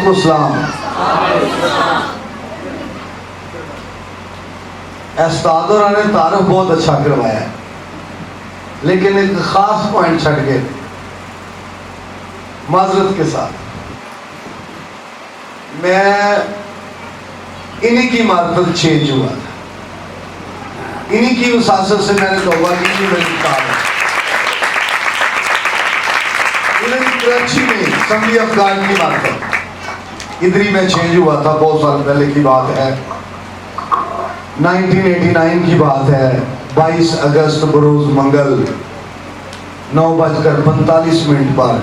السلام۔ استاد اور نے تعارف بہت اچھا کروایا ہے، لیکن ایک خاص پوائنٹ چھٹ گئے، معذرت کے ساتھ۔ میں انہی کی معرفت چینج ہوا تھا، انہی کی وساست سے میں نے توبہ کی تھی، میری کتاب ہے انہیں کراچی میں اسمبلی آف گاڈ کی معرفت، ادھر ہی میں چینج ہوا تھا، بہت سال پہلے کی بات ہے، 1989 کی بات ہے، 22 اگست بروز منگل 9:45 پر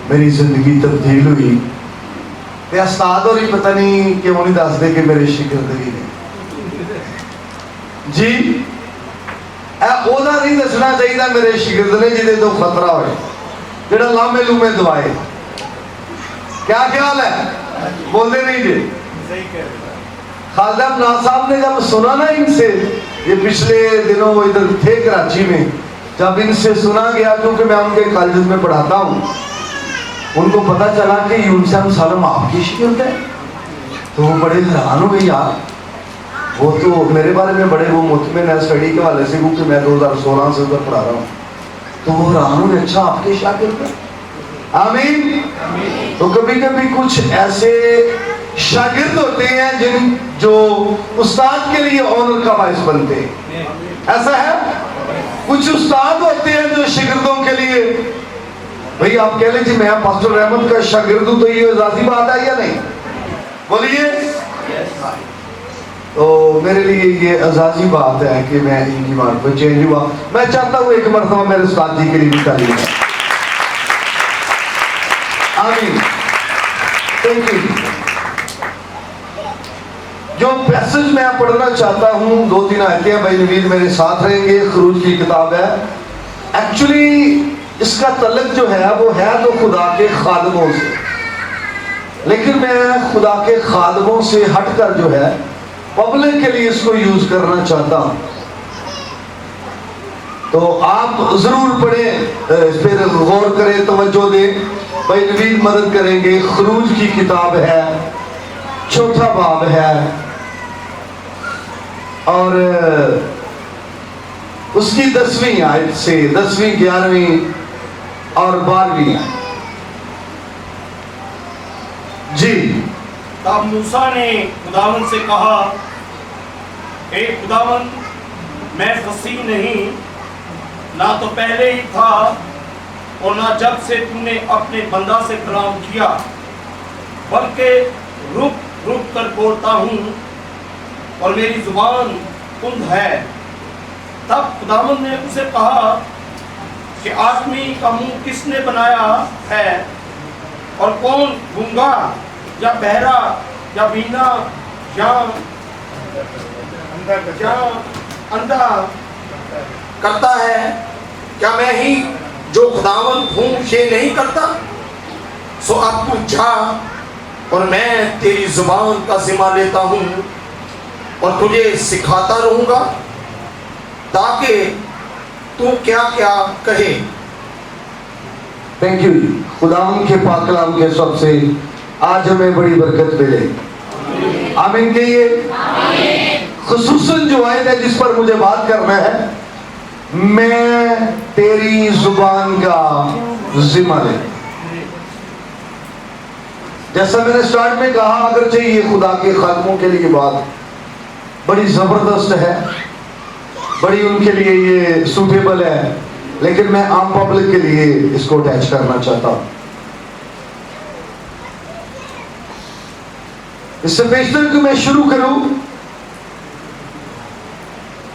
میری زندگی تبدیل ہوئی۔ تے استاد اور ہی پتہ نہیں کیوں نہیں دس دے کہ میرے شاگردی نے جی اے اودا نہیں دسنا چاہیے میرے شاگرد نے جہدے تو خطرہ ہوئے، جڑا لامے لومے دوائے۔ کیا خیال ہے؟ بولتے نہیں جی؟ خالد ابن صاحب نے جب سنا نا ان سے، یہ پچھلے دنوں وہ ادھر تھے کراچی میں، جب ان سے سنا گیا، کیونکہ میں ان کے کالجز میں پڑھاتا ہوں، ان کو پتہ چلا کہ یونس احمد سالم آپ کی شاگرد ہے، تو وہ بڑے حیران ہوئے، یار وہ تو میرے بارے میں بڑے وہ مطمئن ہے اسٹڈی کے حوالے سے، کیونکہ میں 2016 سے ادھر پڑھا رہا ہوں، تو وہ حیران ہوئے، اچھا آپ کے شاگرد ہے؟ آمین۔ تو کبھی کبھی کچھ ایسے شاگرد ہوتے ہیں جو استاد کے لیے آنر کا باعث بنتے ہیں، ایسا ہے؟ کچھ استاد ہوتے ہیں جو شاگردوں کے لیے، بھئی آپ کہہ لیں جی میں پاسٹر رحمت کا شاگرد ہوں، تو یہ اعزازی بات ہے یا نہیں؟ بولیے۔ تو میرے لیے یہ اعزازی بات ہے کہ میں ان کی معرفت چینج ہوا۔ میں چاہتا ہوں ایک مرتبہ میرے استاد جی کے لیے بھی تعلیم ہے۔ آمین۔ Thank you. جو پیسج میں پڑھنا چاہتا ہوں، 2-3 آیتیں ہیں، بھائی نوید میرے ساتھ رہیں گے، خروج کی کتاب ہے۔ ایکچولی اس کا تعلق جو ہے وہ ہے تو خدا کے خادموں سے، لیکن میں خدا کے خادموں سے ہٹ کر جو ہے پبلک کے لیے اس کو یوز کرنا چاہتا ہوں، تو آپ ضرور پڑھیں، پھر غور کریں، توجہ دیں، بھائی نوید مدد کریں گے۔ خروج کی کتاب ہے، 4 باب ہے، اور اس کی 10ویں آیت سے 10ویں 11ویں اور 12ویں آیت۔ جی۔ تب موسیٰ نے خداوند سے کہا، اے خداوند میں فصیح نہیں، نہ تو پہلے ہی تھا اور نہ جب سے تم نے اپنے بندہ سے کلام کیا، بلکہ رک رک کر بولتا ہوں اور میری زبان کند ہے۔ تب خداوند نے اسے کہا کہ آدمی کا منہ کس نے بنایا ہے، اور کون گونگا یا بہرا یا بینا یا اندھا کرتا ہے؟ کیا میں ہی جو خداوند ہوں یہ نہیں کرتا؟ سو اب تو جا، اور میں تیری زبان کا ذمہ لیتا ہوں اور تجھے سکھاتا رہوں گا تاکہ تو کیا کیا کہے۔ Thank you. خداوند کے پاک کلام کے سب سے آج ہمیں بڑی برکت ملے، آمین کہیے۔ خصوصاً جو آیت ہے جس پر مجھے بات کرنا ہے، میں تیری زبان کا ذمہ لے، جیسا میں نے سٹارٹ میں کہا، اگرچہ یہ خدا کے خادموں کے لیے بات بڑی زبردست ہے، بڑی ان کے لیے یہ سوٹیبل ہے، لیکن میں عام پبلک کے لیے اس کو اٹیچ کرنا چاہتا ہوں۔ اس سے بیشتر کہ میں شروع کروں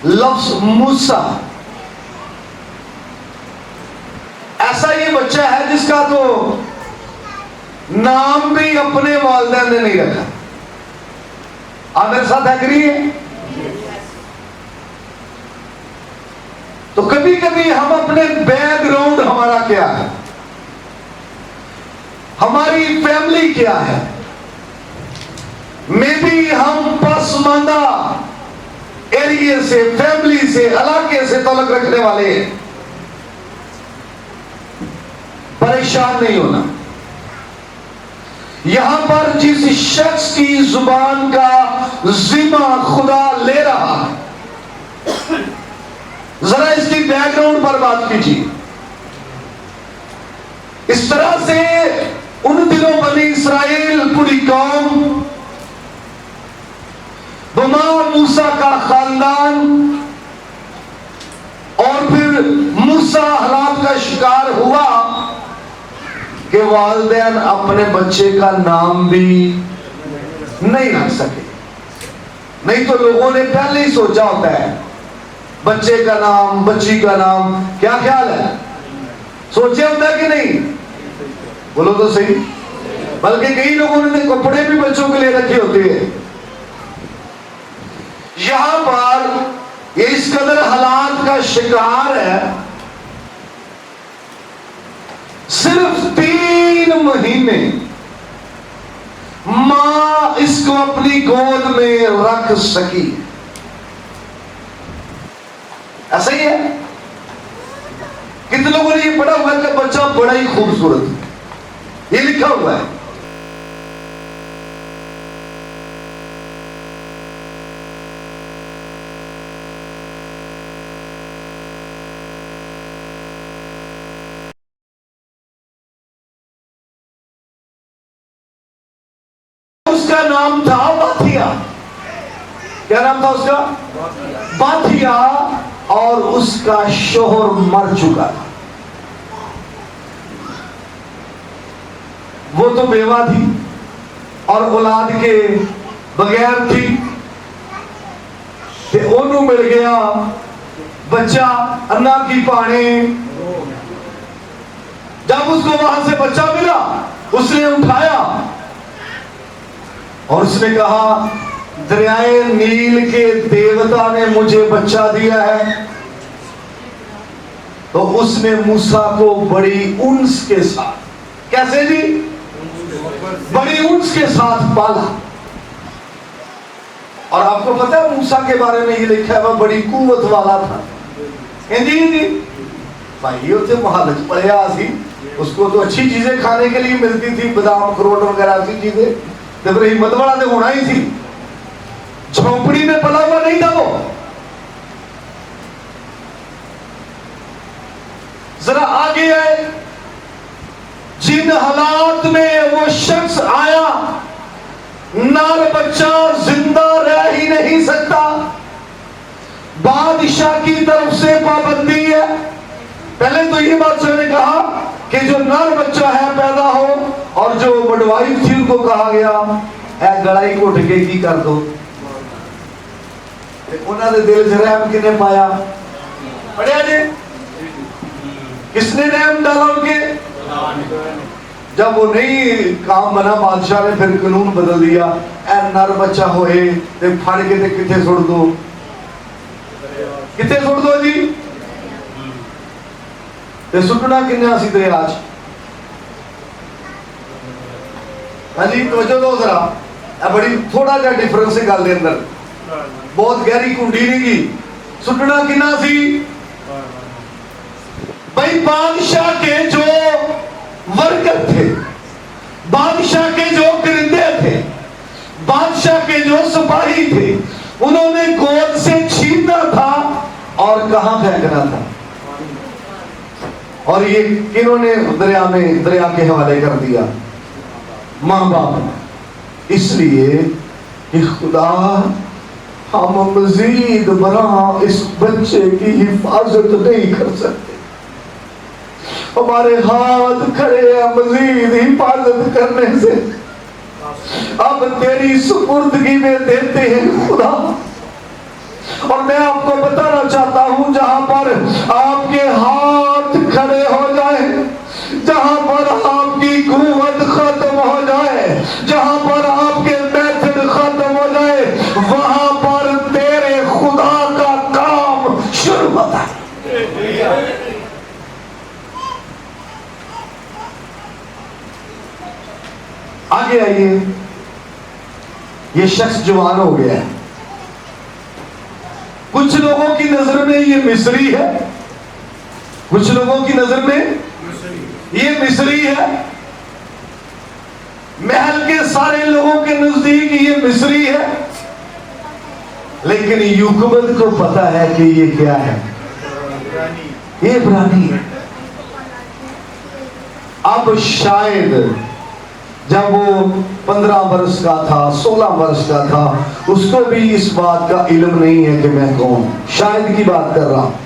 لفظ موسیٰ، ایسا یہ بچہ ہے جس کا تو نام بھی اپنے والدین نے نہیں رکھا۔ آپ میرے ساتھ ایگری ہیں؟ تو کبھی کبھی ہم اپنے بیک گراؤنڈ ہمارا کیا ہے، ہماری فیملی کیا ہے، میں بھی ہم پسماندہ ایریے سے، فیملی سے، علاقے سے تعلق رکھنے والے ہیں۔ پریشان نہیں ہونا، یہاں پر جس شخص کی زبان کا ذمہ خدا لے رہا ہے، ذرا اس کی بیک گراؤنڈ پر بات کیجیے. اس طرح سے ان دنوں بنی اسرائیل پوری قوم، بمار موسیٰ کا خاندان، اور پھر موسیٰ حالات کا شکار ہوا کہ والدین اپنے بچے کا نام بھی نہیں رکھ سکے. نہیں تو لوگوں نے پہلے ہی سوچا ہوتا ہے بچے کا نام، بچی کا نام. کیا خیال ہے؟ سوچے ہوتا ہے کہ نہیں؟ بولو تو صحیح. بلکہ کئی لوگوں نے کپڑے بھی بچوں کے لیے رکھے ہوتے ہیں. یہاں پر یہ اس قدر حالات کا شکار ہے، صرف 3 مہینے ماں اس کو اپنی گود میں رکھ سکی. ایسا ہی ہے. کتنے لوگوں نے یہ پڑھا ہوا ہے کہ بچہ بڑا ہی خوبصورت ہے؟ یہ لکھا ہوا ہے. اس کا نام تھا باتھیا. کیا نام تھا اس کا؟ باتھیا. اور اس کا شوہر مر چکا تھا. وہ تو بیوہ تھی اور اولاد کے بغیر تھی. کہ انہوں مل گیا بچہ انا کی پانے. جب اس کو وہاں سے بچہ ملا اس نے اٹھایا اور اس نے کہا دریائے نیل کے دیوتا نے مجھے بچہ دیا ہے. تو اس نے موسیٰ کو بڑی انس کے ساتھ، کیسے جی؟ بڑی انس کے ساتھ پالا. اور آپ کو پتہ ہے موسیٰ کے بارے میں یہ لکھا ہے وہ بڑی قوت والا تھا. جی بھائی وہ تو محلت پڑھیا سی، اس کو تو اچھی چیزیں کھانے کے لیے ملتی تھی، بادام اخروٹ وغیرہ ایسی چیزیں. تو پھر ہمت والا تو ہونا ہی تھی. جھونپڑی میں پلا ہوا نہیں تھا. وہ ذرا آگے آئے. جن حالات میں وہ شخص آیا، نر بچہ زندہ رہ ہی نہیں سکتا. بادشاہ کی طرف سے پابندی ہے. پہلے تو یہ بات سے نے کہا کہ جو نر بچہ ہے پیدا ہو، اور جو مڈوائف تھی ان کو کہا گیا اے گڑائی کو ڈھکے کی کر دو. انہوں نے دل سے رحم کنے پایا؟ پڑھیا جی؟ کس نے رحم ڈالا ان کے؟ جب وہ نہیں کام بنا بادشاہ نے پھر قانون بدل دیا. اے نر بچہ ہوئے تے پھڑ کے تے کتھے سڑ دو. کتھے سڑ دو جی؟ تے سٹنا کنے اسی دریا وچ. ہاں جی توجہ دو ذرا. بڑی تھوڑا جا ڈیفرنس ہے گل دے اندر، بہت گہری کنڈی نہیں گی. سٹنا کنا سی؟ بھائی بادشاہ کے جو ورکر تھے، بادشاہ کے جو کرندے تھے، بادشاہ کے جو سپاہی تھے، انہوں نے گود سے چھیننا تھا اور کہاں پھینکنا تھا. اور یہ کنہوں نے دریا کے حوالے کر دیا؟ ماں باپ. اس لیے کہ خدا ہم مزید برآں اس بچے کی حفاظت نہیں کر سکتے. ہمارے ہاتھ کھڑے ہیں مزید حفاظت کرنے سے. اب تیری سپردگی میں دیتے ہیں خدا. اور میں آپ کو بتانا چاہتا ہوں جہاں پر آپ کے ہاتھ کھڑے ہو جائیں، جہاں پر آپ کی قوت ختم ہو جائے، جہاں پر آپ کے میتھڈ ختم ہو جائے، وہاں پر تیرے خدا کا کام شروع ہوتا ہے. آگے آئیے. یہ شخص جوان ہو گیا ہے. کچھ لوگوں کی نظر میں یہ مصری ہے، کچھ لوگوں کی نظر میں یہ مصری ہے. محل کے سارے لوگوں کے نزدیک یہ مصری ہے، لیکن یوکبد کو پتا ہے کہ یہ کیا ہے، یہ عبرانی ہے۔ اب شاید جب وہ 15 برس کا تھا، 16 برس کا تھا، اس کو بھی اس بات کا علم نہیں ہے کہ میں کون، شاید کی بات کر رہا ہوں،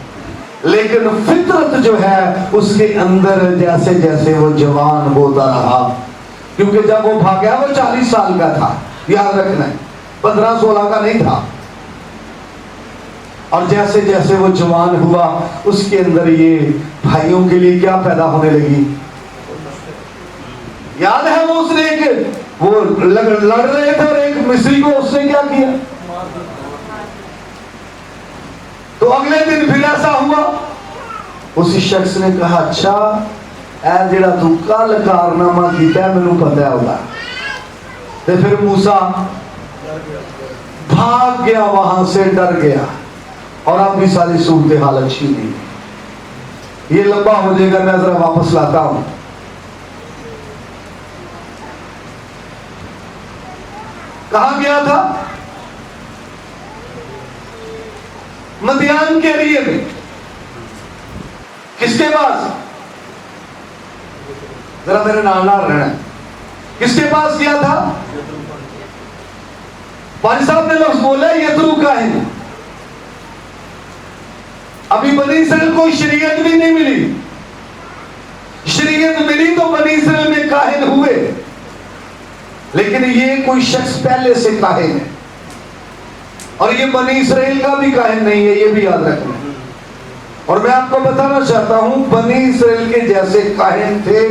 لیکن فطرت جو ہے اس کے اندر جیسے جیسے وہ جوان ہوتا رہا، کیونکہ جب وہ بھاگا وہ 40 سال کا تھا، یاد رکھنا ہے، 15-16 کا نہیں تھا، اور جیسے جیسے وہ جوان ہوا اس کے اندر یہ بھائیوں کے لیے کیا پیدا ہونے لگی، یاد ہے وہ اس نے وہ لڑ رہے تھے اور ایک مصری کو اس نے کیا کیا، تو اگلے دن پھر ایسا ہوا، اسی شخص نے کہا اچھا اے جڑا تو کل کارنامہ کیتا ہے مینوں پتہ ہوگا، تو پھر موسیٰ بھاگ گیا وہاں سے، ڈر گیا، اور اب بھی ساری صورتحال اچھی نہیں، یہ لمبا ہو جائے گا، میں ذرا واپس لاتا ہوں۔ کہاں گیا تھا؟ مدیان کے ایریے میں، کس کے پاس؟ ذرا میرے نال نال رہنا ہے، کس کے پاس گیا تھا؟ پانی صاحب نے لفظ بولا یترو کاہن، ابھی بنی اسرائیل کو شریعت بھی نہیں ملی، شریعت ملی تو بنی اسرائیل میں کاہن ہوئے، لیکن یہ کوئی شخص پہلے سے کاہن ہے، اور یہ بنی اسرائیل کا بھی کاہن نہیں ہے، یہ بھی یاد رکھنا ہے۔ اور میں آپ کو بتانا چاہتا ہوں بنی اسرائیل کے جیسے کاہن تھے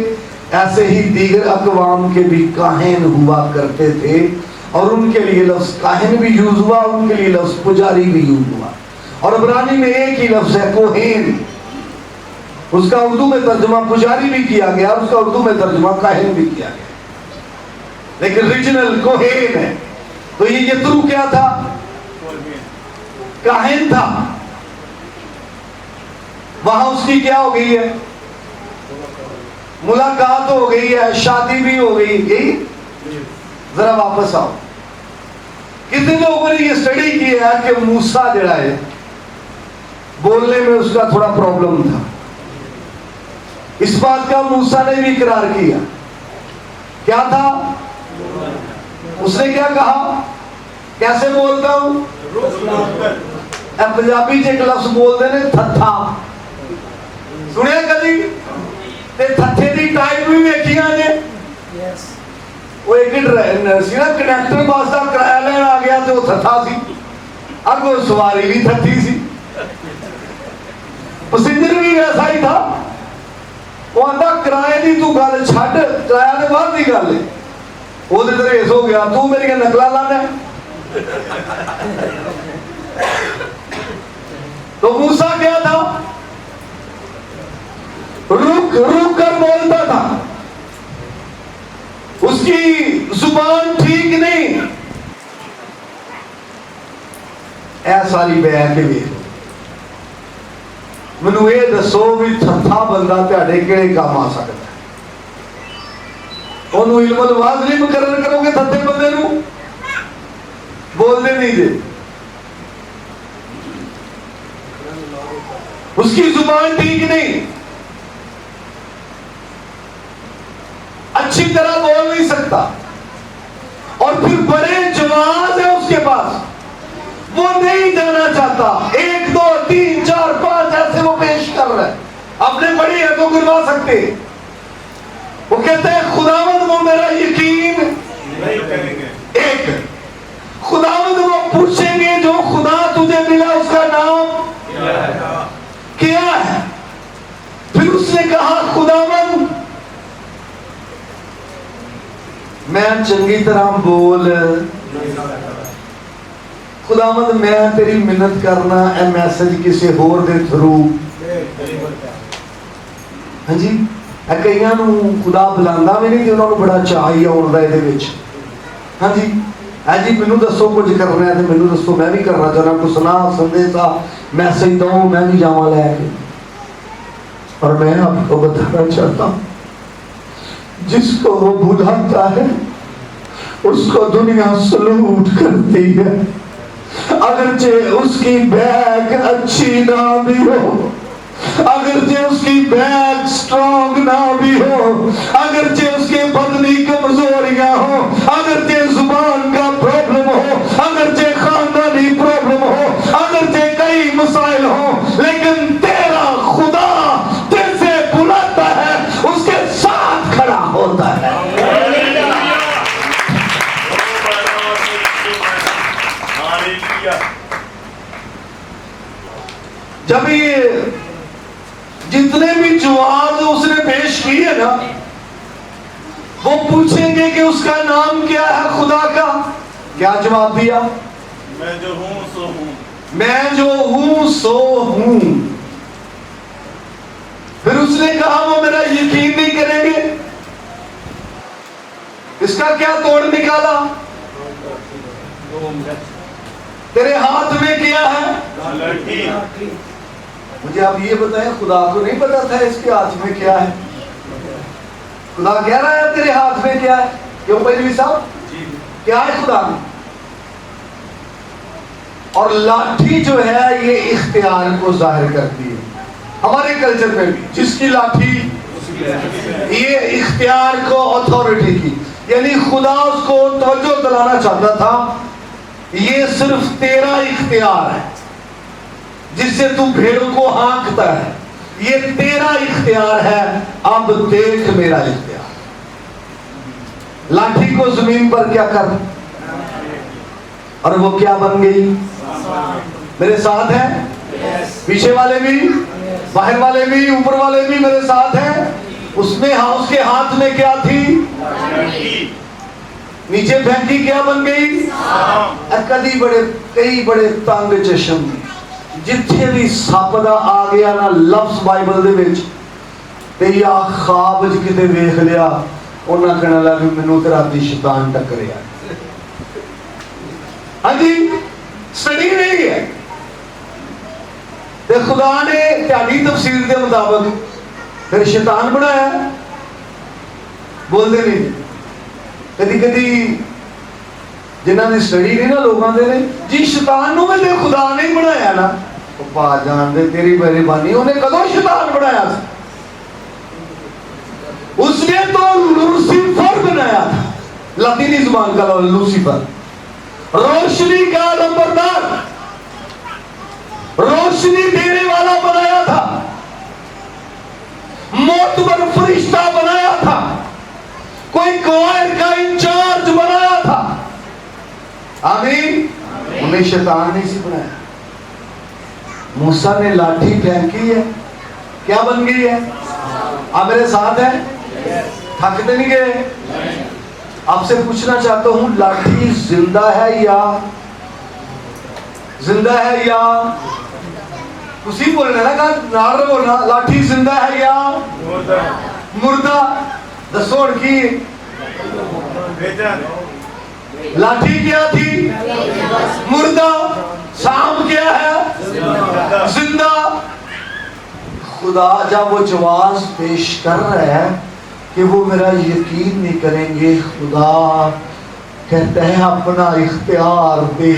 ایسے ہی دیگر اقوام کے بھی کاہن ہوا کرتے تھے، اور ان کے لیے لفظ کاہن بھی یوز ہوا، ان کے لیے لفظ پجاری بھی یوز ہوا، اور عبرانی میں ایک ہی لفظ ہے کوہین، اس کا اردو میں ترجمہ پجاری بھی کیا گیا، اس کا اردو میں ترجمہ کاہن بھی کیا گیا، لیکن ریجنل کوہین ہے۔ تو یہ یترو کیا تھا؟ کاہن تھا، وہاں اس کی کیا ہو گئی ہے؟ ملاقات ہو گئی ہے، شادی بھی ہو گئی، یہی؟ ذرا واپس آؤ، کتنے لوگوں نے یہ سٹڈی کی ہے کہ موسیٰ جڑا ہے بولنے میں اس کا تھوڑا پرابلم تھا، اس بات کا موسیٰ نے بھی اقرار کیا، کیا تھا؟ اس نے کیا کہا؟ کیسے بولتا ہوں؟ پنجابی ایک لفظ بولتے ہیں تھتھا، سنیا کبھی؟ تھتھے دی ٹائپ بھی ویکھیاں نے، وہ ایک سی نا کنیکٹر باس کا کرایہ لین آ گیا تو وہ تھتھا سی، اگوں سواری بھی تھتھی سی، پسنجر بھی ویسا ہی تھا، وہ آندا کرایے دی تو گل چھڈ، کرایہ دے بعد دی گل ہے، وہ تے ریس ہو گیا، تو میری نقلا لانا ہے۔ تو موسیٰ کیا تھا؟ رک رک کر بولتا تھا، اس کی زبان ٹھیک نہیں، اے ساری بے کے بھی مینوں یہ دسو بھی تھتھا بندہ تہاڈے کہڑے کام آ سکتا ہے؟ انہوں علم الواز نہیں مقرر کرو گے تھتھے بندے نو؟ بولتے نہیں دے، اس کی زبان ٹھیک نہیں، اچھی طرح بول نہیں سکتا، اور پھر بڑے جواز ہیں اس کے پاس، وہ نہیں جانا چاہتا، 1 2 3 4 5 ایسے وہ پیش کر رہا ہے، اپنے بڑی ہے تو گروا سکتے، وہ کہتے ہیں خداوند وہ میرا یقین نہیں کریں گے، ایک خداوند وہ پوچھیں گے جو خدا تجھے ملا اس کا نام کیا ہے؟ پھر اس نے کہا خداوند میں چنگی طرح بول، خداوند میں تیری منت کرنا اے میسج کسی ہور دے تھرو، ہاں جی اے کئیاں نو خدا بلاندا بھی نہیں، انہوں نے بڑا چاہیے آن دے وچ، ہاں جی اے جی مینوں دسو کچھ کرنا ہے تے مینوں دسو میں بھی کرنا چاہنا، کوئی سنا سندیسا میسج دو میں بھی جاواں لے کے، اور میں آپ کو بتانا چاہتا ہوں جس کو وہ بھلاتا ہے اس کو دنیا سلوٹ کرتی ہے، اگرچہ اس کی بیگ اچھی نہ بھی ہو، اگرچہ اس کی بیگ سٹرونگ نہ بھی ہو، اگرچہ اس کے بدنی کمزوریاں ہو، اگرچہ زبان کا پرابلم ہو، اگرچہ خاندانی پرابلم ہو، اگرچہ کئی مسائل ہو، لیکن تیرا خدا دل سے بلاتا ہے، اس کے ساتھ کھڑا ہوتا ہے۔ جب یہ جتنے بھی جواب اس نے پیش کیے نا، وہ پوچھیں گے کہ اس کا نام کیا ہے خدا کا، کیا جواب دیا؟ میں جو ہوں سو ہوں، میں جو ہوں سو ہوں۔ پھر اس نے کہا وہ میرا یقین نہیں کریں گے، اس کا کیا توڑ نکالا؟ تیرے ہاتھ میں کیا ہے؟ مجھے آپ یہ بتائیں، خدا کو نہیں پتا تھا اس کے ہاتھ میں کیا ہے؟ خدا کہہ رہا ہے تیرے ہاتھ میں کیا ہے؟ کیوں پہلوی صاحب کیا ہے خدا میں؟ اور لاٹھی جو ہے یہ اختیار کو ظاہر کرتی ہے ہمارے کلچر میں بھی، جس کی لاٹھی یہ اختیار کو، اتھارٹی کی، یعنی خدا اس کو توجہ دلانا چاہتا تھا یہ صرف تیرا اختیار ہے، جس سے تو بھیڑوں کو ہانکتا ہے، یہ تیرا اختیار ہے، اب دیکھ میرا اختیار۔ لاٹھی کو زمین پر کیا کر، اور وہ کیا بن گئی؟ میرے ساتھ ہیں؟ پیچھے والے بھی، باہر والے بھی، اوپر والے بھی میرے ساتھ ہیں؟ اس میں اس کے ہاتھ میں کیا تھی؟ نیچے پھینکی کیا بن گئی؟ کئی بڑے تنگ چشم، جتھے بھی سپ دا آ گیا نا لفظ بائبل دے وچ تے یا خواب وچ کتے ویکھ لیا، انہاں کہنا لگا مینوں تے رات دی شیطان ٹکریا۔ ہاں جی، سڑی نہیں ہے تے خدا نے تہاڈی تفسیر دے مطابق پھر شیطان بنایا، بول دے نہیں۔ کدی کدی جنہاں نے سڑی نہیں نا لوگاں دے نے جی شیطان نو تے خدا نہیں بنایا نا، با جان دے تیری مہربانی، انہیں کدوں شیطان بنایا تھا؟ اس نے تو لوسیفر بنایا تھا، لاطینی زبان کا لوسیفر، روشنی کا نمبردار، روشنی دینے والا بنایا تھا، معتبر فرشتہ بنایا تھا، کوئی کوائر کا انچارج بنایا تھا۔ آمین۔ انہیں شیطان نہیں سی بنایا۔ موسیٰ نے لاٹھی پھینکی ہے، کیا بن گئی ہے؟ آپ میرے ساتھ ہیں؟ تھکتے نہیں گئے؟ آپ سے پوچھنا چاہتا ہوں، لاٹھی زندہ ہے یا اسی بولنا نا، نار بولنا، لاٹھی زندہ ہے یا مردہ؟ دسو اور کی لاٹھی کیا تھی؟ مردہ۔ سام کیا ہے؟ زندہ۔ خدا جب وہ جواز پیش کر رہا ہے کہ وہ میرا یقین نہیں کریں گے، خدا کہتے ہیں اپنا اختیار دے،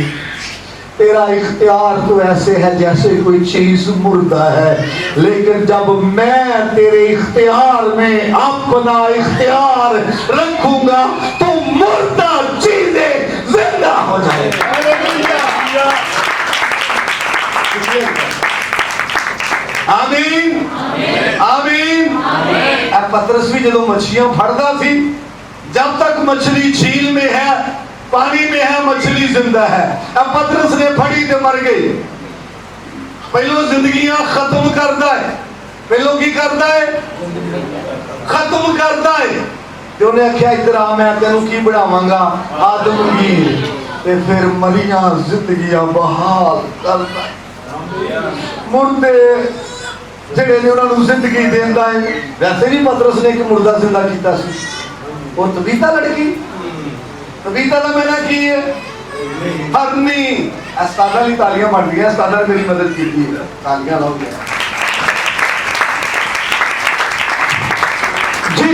تیرا اختیار تو ایسے ہے جیسے کوئی چیز مردہ ہے، لیکن جب میں تیرے اختیار میں اپنا اختیار رکھوں گا تو مردہ چیزیں زندہ ہو جائیں۔ آمین آمین۔ پترس بھی جدو مچھلیاں پھڑتا سی، جب تک مچھلی جھیل میں ہے، پانی میں ہے، مچھلی زندہ ہے۔ اب پترس نے پھڑی تو مر گئی۔ پہلو زندگیاں ختم کرتا ہے، پہلو کی کرتا ہے؟ ختم کرتا ہے۔ تو انہیں آخیا ادھر آ، میں تینوں کی بڑھاواں گا، آدمگیر، تے پھر مریاں زندگیاں بحال کرتا ہے۔ مردے جڑے نے انہوں نے زندگی دیندا ہے۔ ویسے بھی پترس نے ایک مردہ زندہ کیتا سی، وہ طبیطہ لڑکی، طبیطہ کا میں نے کی ہے ہرنی۔ استادہ لی تالیاں بن گیا، استادہ نے میری مدد کی تھی، تالیاں لاؤ گیا جی۔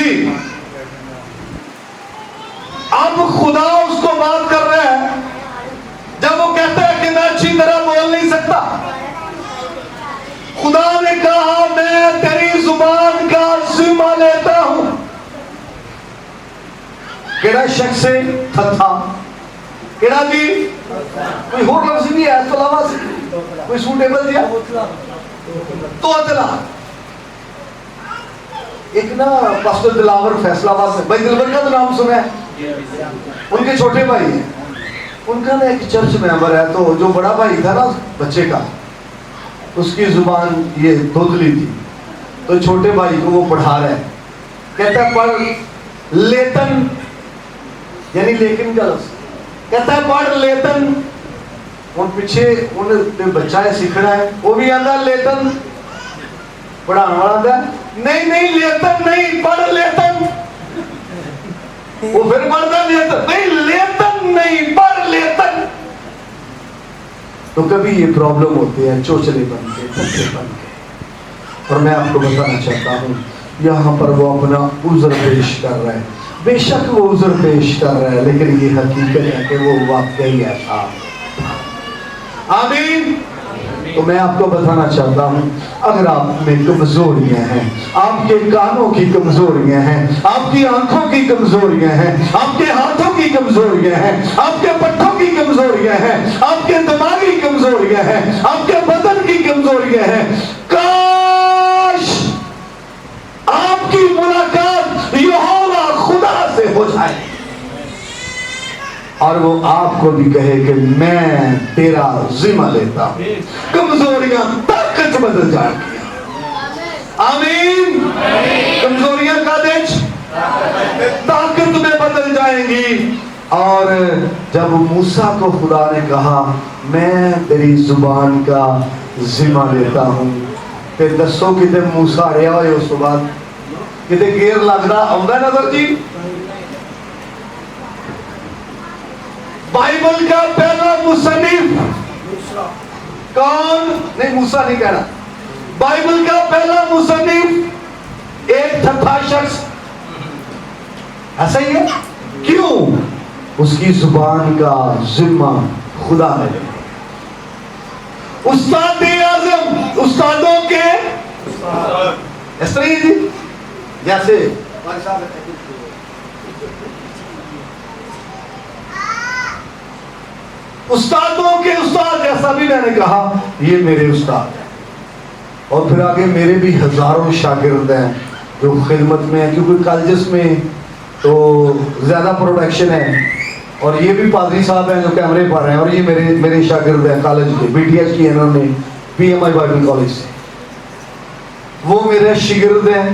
جی اب خدا اس کو بات کر رہا ہے جب وہ کہتا ہے کہ میں اچھی طرح بول نہیں سکتا. خدا نے کہا میں تیری زبان کا ذمہ لیتا ہوں. کیڑا شخص ہے؟ تھا. کیڑا جی؟ کوئی اور لفظ بھی ہے اس تو علاوہ کوئی سوٹیبل دیا؟ تو اتلا. ایک نا پاسٹر دلاور فیصلہ آباد سے، بھائی دلبر کا تو نام سنا ہے؟ ان کے چھوٹے بھائی ہیں. ان کا نا ایک چرچ ممبر ہے، تو جو بڑا بھائی تھا نا بچے کا، اس کی زبان یہ دھندلی تھی، تو چھوٹے بھائی کو وہ پڑھا رہا ہے. کہتا ہے پڑھ لیتن، یعنی لیکن کا لفظ. کہتا ہے پڑھ لیتن. ان پیچھے ان بچہ ہے سیکھنا ہے، وہ بھی آتا ہے لیتن. پڑھانا والا آتا ہے نہیں نہیں لیتن نہیں، پڑھ لیتن. وہ پھر پڑھتا لیتن نہیں، لیتن نہیں، پڑھ لیتن. تو کبھی یہ پرابلم ہوتی ہے چوچلے بن کے، تھکے بن کے. اور میں آپ کو بتانا چاہتا ہوں یہاں پر وہ اپنا عذر پیش کر رہا ہے. بے شک وہ عذر پیش کر رہا ہے، لیکن یہ حقیقت ہے کہ وہ واقعی ایسا. آمین. تو میں آپ کو بتانا چاہتا ہوں اگر آپ میں کمزوریاں ہیں، آپ کے کانوں کی کمزوریاں ہیں، آپ کی آنکھوں کی کمزوریاں ہیں، آپ کے ہاتھوں کی کمزوریاں ہیں، آپ کے پٹھوں کی کمزوریاں ہیں، آپ کے دماغی کمزوریاں ہیں، آپ کے بدن کی کمزوریاں ہیں، کاش آپ کی ملاقات یہوہ خدا سے ہو جائے اور وہ آپ کو بھی کہے کہ میں تیرا ذمہ لیتا ہوں. کمزوریاں طاقت بدل جائیں گی. آمین. کمزوریاں کا دیچ طاقت میں بدل جائیں گی. اور جب موسیٰ کو خدا نے کہا میں تیری زبان کا ذمہ لیتا ہوں، پھر دسو کتے موسیٰ رہا ہوئے اس بعد کتے گیر لگ رہا آؤں گا نظر جی. بائبل کا پہلا مصنف کون؟ نہیں موسیٰ نہیں کہنا. بائبل کا پہلا مصنف ایک تھا شخص. ایسا ہی ہے. کیوں؟ اس کی زبان کا ذمہ خدا نے. استاد اعظم استادوں کے اس طرح جی جیسے استادوں کے استاد، جیسا بھی میں نے کہا یہ میرے استاد ہیں. اور پھر آگے میرے بھی ہزاروں شاگرد ہیں جو خدمت میں ہیں، کیونکہ کالجز میں تو زیادہ پروڈکشن ہے. اور یہ بھی پادری صاحب ہیں جو کیمرے پر ہیں، اور یہ میرے شاگرد ہیں کالج کے، بی ٹی ایچ کی انہوں نے پی ایم آئی بائبل کالج سے. وہ میرے شاگرد ہیں،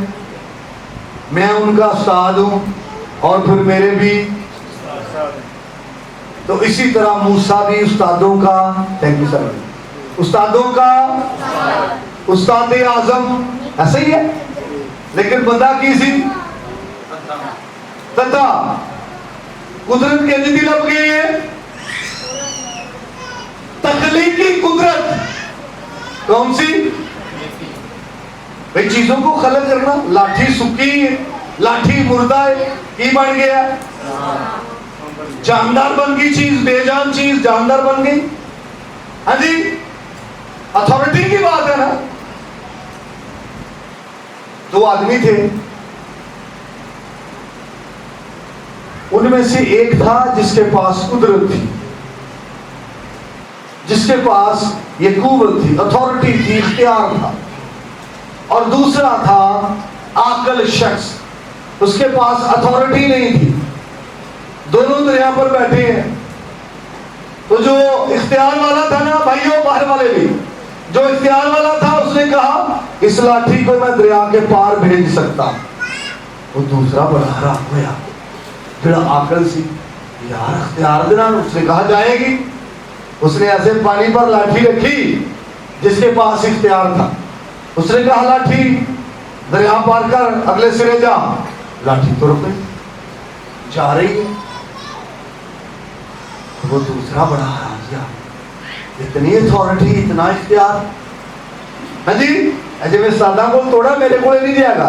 میں ان کا استاد ہوں، اور پھر میرے بھی. تو اسی طرح موسیٰ بھی استادوں کا، تھینک یو سر، استادوں کا استاد اعظم ایسا ہی ہے. لیکن بندہ کی سی تتا قدرت کے جدی لب گئی ہے. تخلیقی قدرت کون سی؟ بھئی چیزوں کو خلق کرنا. لاٹھی سکی ہے، لاٹھی مردہ ہے، کی بن گیا؟ جاندار بن گئی چیز، بے جان چیز جاندار بن گئی. ہاں جی اتھارٹی کی بات ہے نا. دو آدمی تھے، ان میں سے ایک تھا جس کے پاس قدرت تھی، جس کے پاس یہ قوت تھی، اتھارٹی تھی، اختیار تھا. اور دوسرا تھا عاقل شخص، اس کے پاس اتھارٹی نہیں تھی. دونوں دریا پر بیٹھے ہیں. تو جو اختیار والا تھا نا بھائیوں، باہر والے بھی، جو اختیار والا تھا اس نے کہا اس لاٹھی کو میں دریا کے پار بھیج سکتا. وہ دوسرا بڑا حیران ہوا، بڑا عاقل سی، یار اختیار دینا. اس نے کہا جائے گی. اس نے ایسے پانی پر لاٹھی رکھی جس کے پاس اختیار تھا. اس نے کہا لاٹھی دریا پار کر اگلے سرے جا. لاٹھی تو رک گئی، جا رہی ہے. وہ دوسرا بڑا حیران کیا، اتنی اتھارٹی، اتنا اختیار. ہاں جی جی میں سادہ کو توڑا، میرے کو نہیں دیا گا.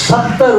70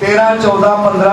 13, 14, 15,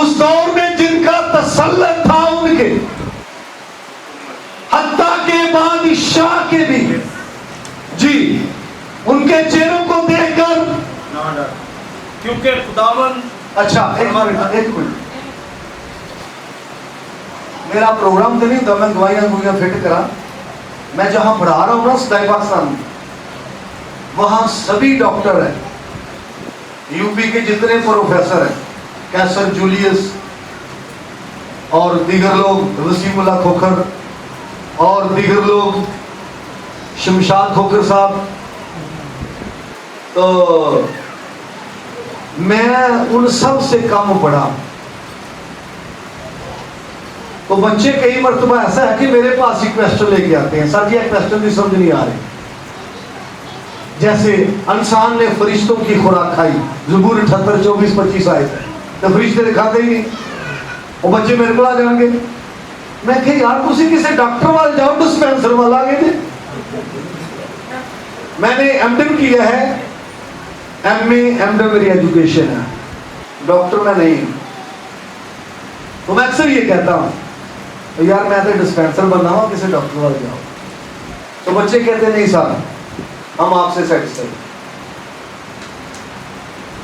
اس دور میں جن کا تسلط تھا ان کے، حتیٰ کہ بادشاہ کے بھی، جی ان کے چہروں کو دیکھ کر، کیونکہ خداوند اچھا ایک منٹ میرا پروگرام تو نہیں تھا، میں دوائیاں فٹ کرا، میں جہاں پڑھا رہا ہوں نا صدائے پاکستان میں، وہاں سبھی ڈاکٹر ہیں، یو پی کے جتنے پروفیسر ہیں، کیسر جولیس اور دیگر لوگ، وسیم اللہ کھوکھر اور دیگر لوگ، شمشاد کھوکھر صاحب، تو میں ان سب سے کم پڑھا. تو بچے کئی مرتبہ ایسا ہے کہ میرے پاس ہی کویسچن لے کے آتے ہیں، سر جی ایک کویسچن بھی سمجھ نہیں آ رہی، جیسے انسان نے فرشتوں کی خوراک کھائی، زبور 78 24 25 آئے تھے، تو فرشتے نے کھاتے ہی نہیں، وہ بچے میرے کو آ جائیں گے. میں کہ یار تسی کسی ڈاکٹر والے جاؤ، ڈسپینسر والا آگے تھے. میں نے ایم ڈن کیا ہے، ایم اے ایم ڈن میری ایجوکیشن ہے، ڈاکٹر میں نہیں. تو میں اکثر یہ کہتا ہوں یار میں تو ڈسپینسر بننا ہوں، کسی ڈاکٹر والے جاؤ. تو بچے کہتے نہیں صاحب ہم آپ سے سیٹسفائی.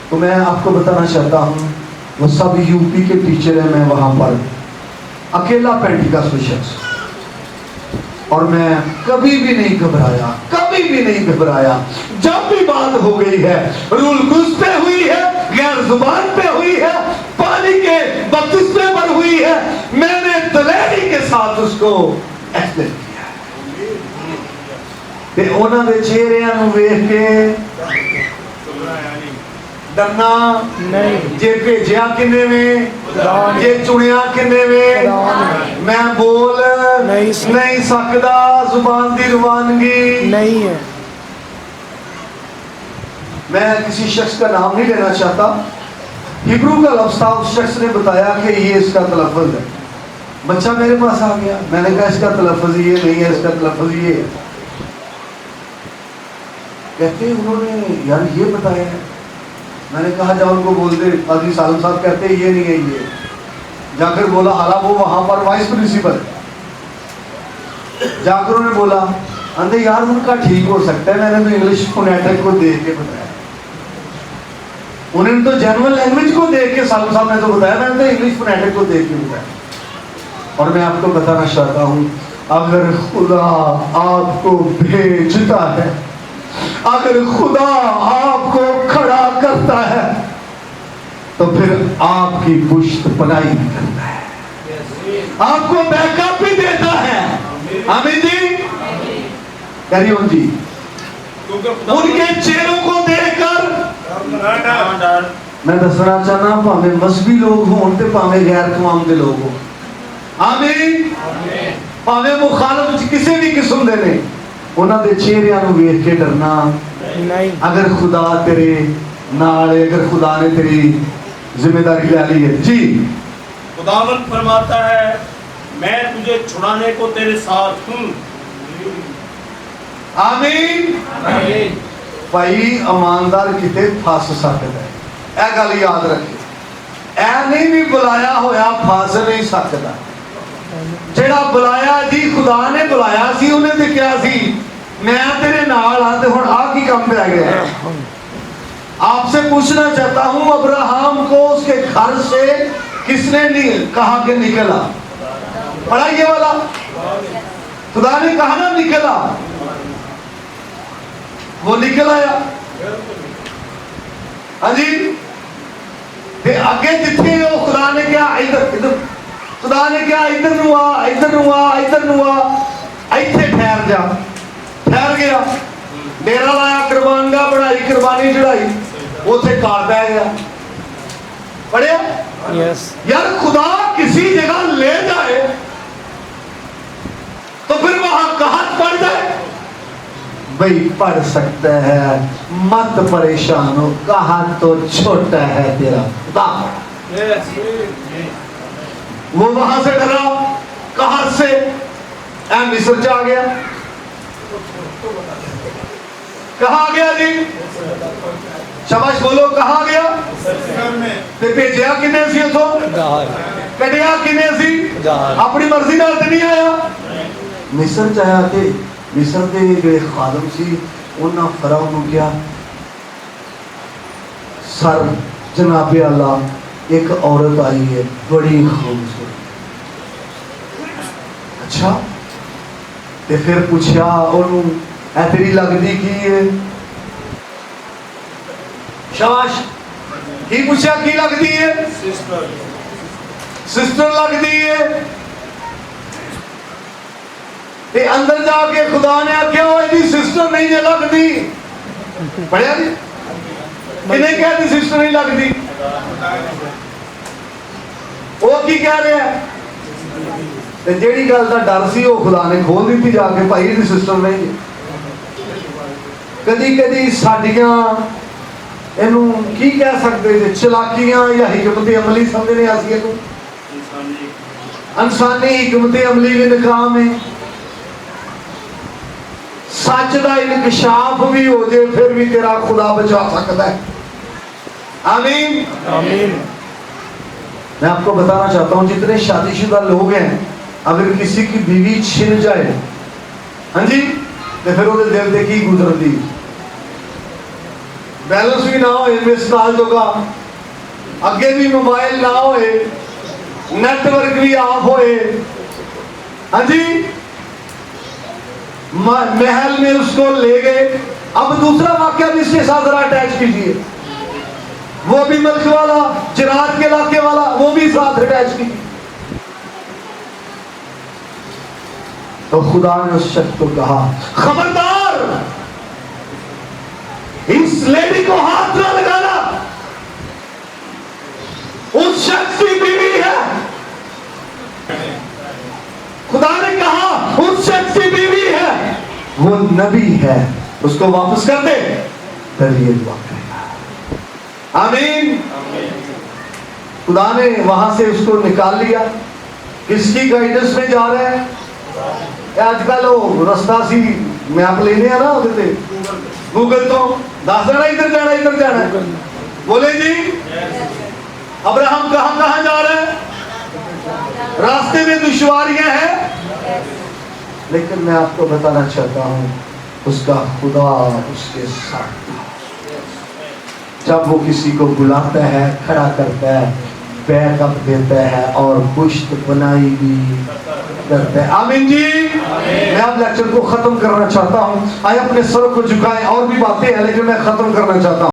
تو میں آپ کو بتانا چاہتا ہوں وہ سب یو پی کے ٹیچر ہیں، میں وہاں پر اکیلا پینٹیکاسٹ شخص، اور میں کبھی بھی نہیں گھبرایا، کبھی بھی نہیں گھبرایا. جب بھی بات ہو گئی ہے، رول گز پہ ہوئی ہے، غیر زبان پہ ہوئی ہے، پانی کے بپتسمے پر ہوئی ہے، میں نے دلیری کے ساتھ اس کو ایکسپلین کیا ہے. تے انہاں دے چہریاں نوں ویکھ کے ڈرنا نہیں، جے بھیجیا کنے میں، جے چنیا کنے میں بول نہیں سکدا، زبان دی روانگی نہیں ہے. میں کسی شخص کا نام نہیں لینا چاہتا، ہبرو کا لفظ تھا، اس شخص نے بتایا کہ یہ اس کا تلفظ ہے. بچہ میرے پاس آ گیا، میں نے کہا اس کا تلفظ یہ نہیں ہے، اس کا تلفظ یہ ہے. کہتے انہوں نے یار یہ بتایا ہے. میں نے کہا جا ان کو بول دے، قاضی سالم صاحب کہتے ہیں یہ نہیں ہے یہ. جا کر بولا، حالانکہ وہ وہاں پر وائس پرنسپل، جا کر انہوں نے بولا اندے یار ان کا ٹھیک ہو سکتا ہے، میں نے تو انگلش فونیٹک کو دیکھ کے بتایا. انہوں نے تو جنرل لینگویج کو دیکھ کے، سالم صاحب نے تو بتایا، میں نے تو انگلش فونیٹک کو دیکھ کے بتایا. اور میں آپ کو بتانا چاہتا ہوں اگر خدا آپ کو بھیجتا ہے، اگر خدا آپ کو کھڑا کرتا ہے تو پھر آپ کی پشت پناہی بھی کرتا ہے، آپ کو بیک اپ بھی دیتا ہے. آمین جی، کریون جی. ان کے چہروں کو دیکھ کر میں دسنا چاہنا پاویں مذہبی لوگ ہوں تے پاویں غیر قوم دے لوگ ہوں، آمین، پاویں مخالف کسی بھی قسم دے نے، انہاں دے چہریاں نوں ویکھ کے ڈرنا نہیں. اگر خدا تیرے نال، اگر خدا نے تیری ذمہ داری لے لی ہے. جی خداوند فرماتا ہے میں تجھے چھڑانے کو تیرے ساتھ ہوں. آمین. بھائی ایماندار کتے پھس سکتا ہے، اے گل یاد رکھے، اے نہیں بھی بلایا ہویا پھس نہیں سکتا. جڑا بلایا جی خدا نے بلایا سی، انہیں تے کیا سی میں تیرے نال ہاں تے ہن آ کی کم پہ آ گیا ہے. آپ سے پوچھنا چاہتا ہوں ابراہم کو اس کے گھر سے کس نے کہا کہ نکلا؟ پڑھا یہ والا، خدا نے کہا نا نکلا، وہ نکل آیا. ہاں جی، تے اگے جتھے وہ خدا نے کیا ادھر، خدا نے کیا ادھر نو آ، ادھر نو آ، ادھر نو آ، ایتھے ٹھہر جا. ٹھہر گیا، ڈیرا لایا، قربان گاہ بنائی، قربانی چڑھائی، اوتھے کار پہ گیا. پڑھیا یس. یار خدا کسی جگہ لے جائے تو پھر وہاں قحط پڑ جائے. بھئی پڑھ سکتا ہے، مت پریشان ہو، قحط تو چھوٹا ہے تیرا خدا. وہ وہاں سے ڈرا، قحط سے اے مصر جا گیا. کہاں گیا جی؟ شاباش بولو کہاں گیا تے بھیجیا کنے سی اتھوں God. کڈیا کنے سی God. اپنی مرضی نال تے نہیں آیا مصر چاہیا تے مصر دے جڑے خادم سی انہاں فرعون نو کیا سر جناب اللہ ایک عورت آئی ہے بڑی خوبصورت اچھا تے پھر پوچھا انہوں اے تیری لگدی کی ہے شاباش کی پوچھا کی لگدی ہے سسٹر لگدی ہے تے اندر جا کے خدا نے آکھیا وہ ایدی سسٹر نہیں جے لگدی پڑھیا جی کنہیں کہتی سسٹر نہیں لگدی وہ کی کہہ رہے ہیں تے جیڑی گل دا ڈر سی وہ خدا نے کھول دیتی جا کے بھائی ایدی سسٹر نہیں ہے کدی کدی ساڈیاں اینوں کی کہہ سکتے تھے چلاکیاں یا حکمت عملی سمجھنے آسی اینوں انسانی حکمت عملی بھی ناکام ہے سچ دا انکشاف بھی ہو جائے پھر بھی تیرا خدا بچا سکتا ہے آمین Amen. میں آپ کو بتانا چاہتا ہوں جتنے شادی شدہ لوگ ہیں اگر کسی کی بیوی چھن جائے ہاں جی تو پھر وہ دل دے کی گزر دی بیلنس بھی نہ ہوئے مس کال جو کا اگے بھی موبائل نہ ہوئے نیٹ ورک بھی آف ہوئے ہاں جی محل میں اس کو لے گئے اب دوسرا واقعہ بھی اس کے ساتھ ذرا اٹیچ کیجئے وہ بھی ملک والا جنات کے علاقے والا وہ بھی ساتھ اٹیچ کی تو خدا نے اس شخص کو کہا خبردار اس لیڈی کو ہاتھ نہ لگانا اس شخص کی بیوی ہے خدا نے کہا اس شخص کی بیوی ہے وہ نبی ہے اس کو واپس کر دے پھر یہ دعا کرے گا آمین خدا نے وہاں سے اس کو نکال لیا کس کی گائیڈنس میں جا رہا ہے آج کل وہ رستہ سی میپ لینے ہیں نا ہوتے گوگل تو دس دینا ادھر جانا ہے بولے جی ابراہم کہاں جا رہے ہیں راستے میں دشواریاں ہیں لیکن میں آپ کو بتانا چاہتا ہوں اس کا خدا اس کے ساتھ جب وہ کسی کو بلاتا ہے کھڑا کرتا ہے بیک اپ دیتا ہے اور پشت بنائی بھی کرتا ہے آمین جی میں اب لیکچر کو ختم کرنا چاہتا ہوں آئے اپنے سر کو جھکائیں اور بھی باتیں ہیں لیکن میں ختم کرنا چاہتا ہوں